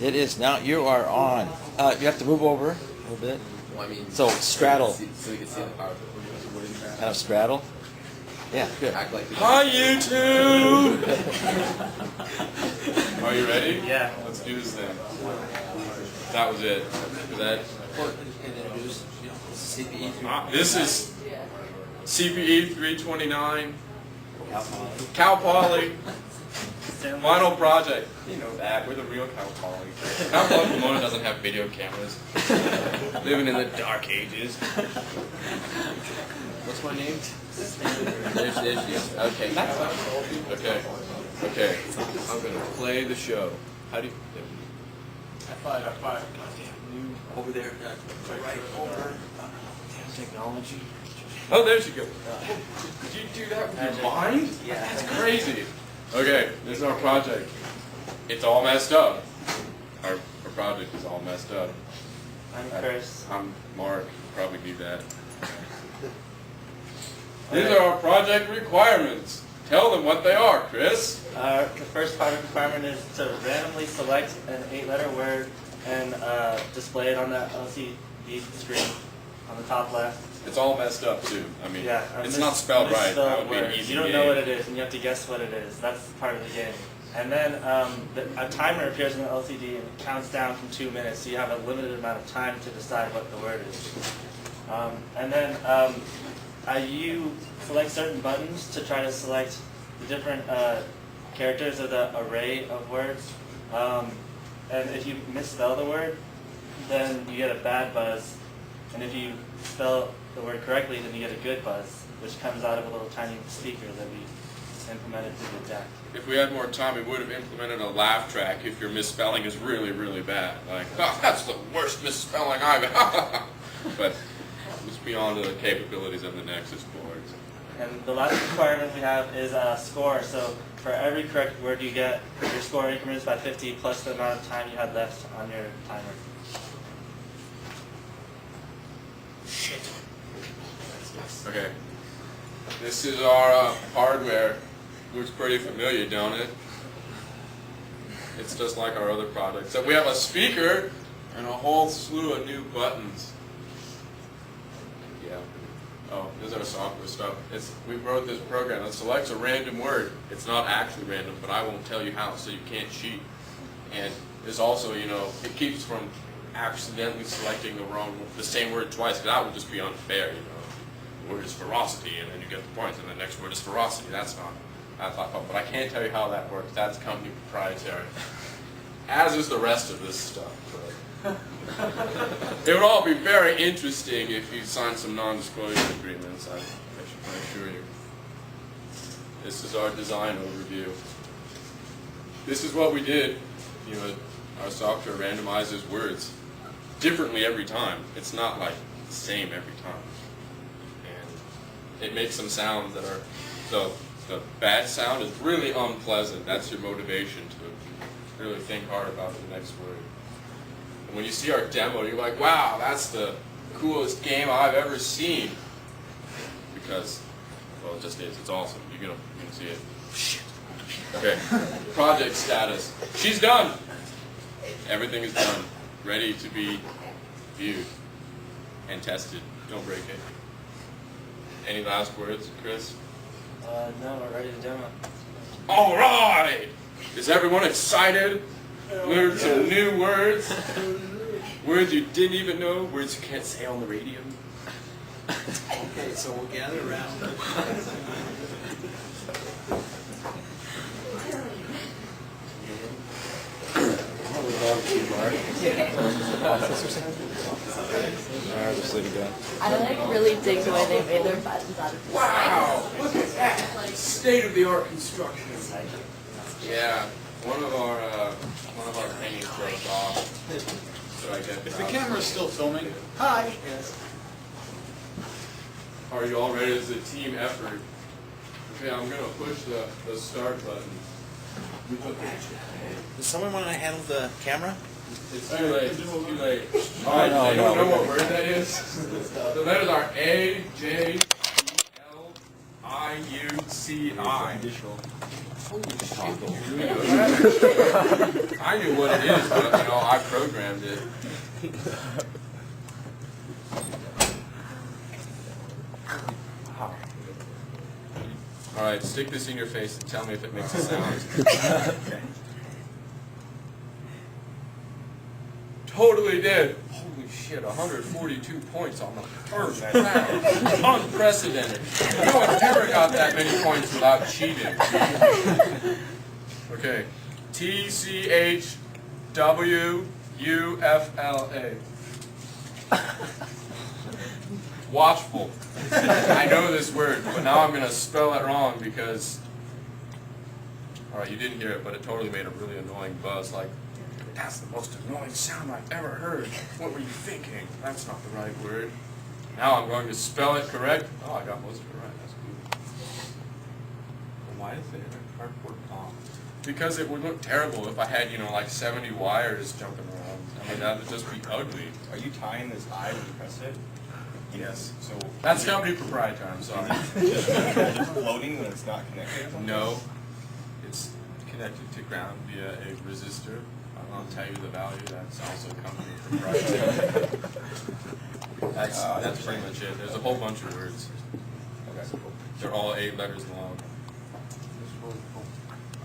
It is now. You are on. You have to move over a little bit. Well, I mean, So straddle. so you can see the power. Kind of straddle. Yeah, good. Act like Hi, YouTube! Are you ready? Yeah. Let's do this then. That was it. Was that? This is CPE 329. Cal Poly. Final project. You know that. We're the real Cal Poly. Cal Poly Pomona doesn't have video cameras. Living in the dark ages. What's my name? there's issues. Okay. Okay. Okay. I'm gonna play the show. How do you? High five. Over there. Right over. Technology. Oh, there she goes. Did you do that with your mind? Yeah. That's crazy. Okay, this is our project. It's all messed up. Our project is all messed up. I'm Chris. I'm Mark. Probably do that. These are our project requirements. Tell them what they are, Chris. The first project requirement is to randomly select an 8-letter word and display it on the LCD screen on the top left. It's all messed up too. I mean, Yeah, it's not spelled right. That would be an easy You don't game. know what it is, and you have to guess what it is. That's part of the game. And then a timer appears on the LCD and it counts down from 2 minutes, so you have a limited amount of time to decide what the word is. And then you select certain buttons to try to select the different characters of the array of words. And if you misspell the word, then you get a bad buzz. And if you spell the word correctly, then you get a good buzz, which comes out of a little tiny speaker that we implemented through the deck. If we had more time, we would have implemented a laugh track if your misspelling is really, really bad. Like, oh, that's the worst misspelling I've ever. But it's beyond the capabilities of the Nexus boards. And the last requirement we have is a score. So for every correct word you get, your score increments by 50 plus the amount of time you had left on your timer. Shit. Okay. This is our hardware. Looks pretty familiar, don't it? It's just like our other products. So we have a speaker and a whole slew of new buttons. Yeah. Oh, this is our software stuff. We wrote this program that selects a random word. It's not actually random, but I won't tell you how, so you can't cheat. And there's also, it keeps from accidentally selecting the same word twice, because that would just be unfair, The word is ferocity, and then you get the points, and the next word is ferocity. That's not fun. But I can't tell you how that works. That's company proprietary. As is the rest of this stuff. But it would all be very interesting if you signed some non-disclosure agreements, I assure you. This is our design overview. This is what we did. Our software randomizes words differently every time. It's not like the same every time. And it makes some sounds that are, so the bad sound is really unpleasant. That's your motivation to really think hard about the next word. And when you see our demo, you're like, wow, that's the coolest game I've ever seen. Because, well, it just is. It's awesome. You can see it. Shit. Okay. Project status. She's done. Everything is done. Ready to be viewed and tested. Don't break it. Any last words, Chris? No, we're ready to demo. All right! Is everyone excited? Learn some new words? Words you didn't even know? Words you can't say on the radio? Okay, so we'll gather around. I really dig the way they made their buttons out of this. Wow! Look at that! State-of-the-art construction. Yeah, one of our hangings broke off. So I get If the camera's still filming, hi. Yes. Are you all ready? It's a team effort. Okay, I'm gonna push the start button. Does someone want to handle the camera? It's too late. It's too late. All right, they don't know what word that is. The letters are A, J, E, L, I, U, C, I. Holy shit! I knew what it is, but I programmed it. All right, stick this in your face and tell me if it makes a sound. Totally did. Holy shit, 142 points on the first round. Unprecedented. No one ever got that many points without cheating. Okay. TCHWUFLA. Watchful. I know this word, but now I'm going to spell it wrong because... Alright, you didn't hear it, but it totally made a really annoying buzz, like, that's the most annoying sound I've ever heard. What were you thinking? That's not the right word. Now I'm going to spell it correct. Oh, I got most of it right. That's good. Why is it a cardboard box? Because it would look terrible if I had, like 70 wires jumping around. I mean, that would just be ugly. Are you tying this eye when you press it? Yes. So That's company proprietary, I'm sorry. is it floating when it's not connected? No. It's connected to ground via a resistor. I'll tell you the value. That's also company proprietary. That's pretty much it. There's a whole bunch of words. Okay. They're all 8 letters long.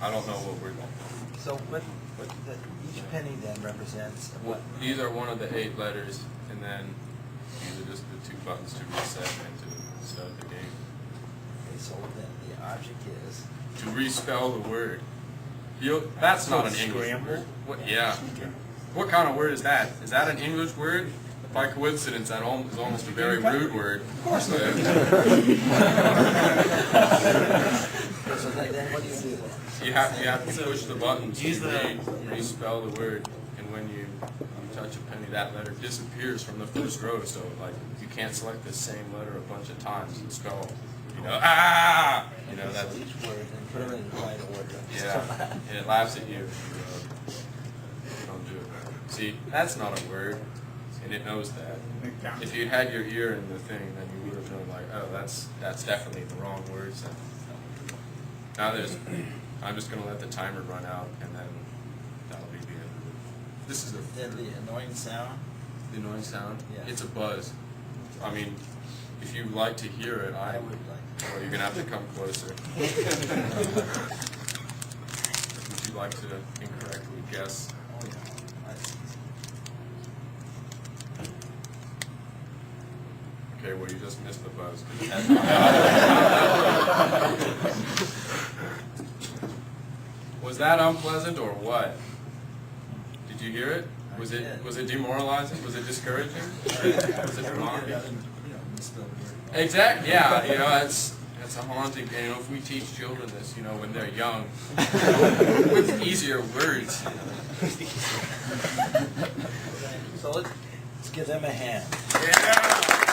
I don't know what word. So each penny then represents what? These are one of the 8 letters, and then these are just the 2 buttons to reset and to start the game. Okay, so then the object is To respell the word. That's not an English Scramble? word. What? Yeah. What kind of word is that? Is that an English word? By coincidence, that is almost a very rude word. Of course it is. so then what do you do then? You have to push the buttons to Use the- respell the word, and when you touch a penny, that letter disappears from the first row. So you can't select the same letter a bunch of times and spell. That's So each word and put them in the right order. yeah, and it laughs at you if you don't do it. See, that's not a word, and it knows that. If you had your ear in the thing, then you would have known, oh, that's definitely the wrong words. Now I'm just going to let the timer run out, and then that'll be the end of it. This is Then the annoying sound. the annoying sound. Yeah. It's a buzz. I mean, if you like to hear it, I would like. well, you're going to have to come closer. Would you like to incorrectly guess? Oh yeah. That's easy. Okay, well, you just missed the buzz. Was that unpleasant or what? Did you hear it? Was it demoralizing? Was it discouraging? Was it wrong? Misspelled word. Exactly. Yeah. That's a haunting. And if we teach children this, when they're young, with easier words. So let's give them a hand. Yeah.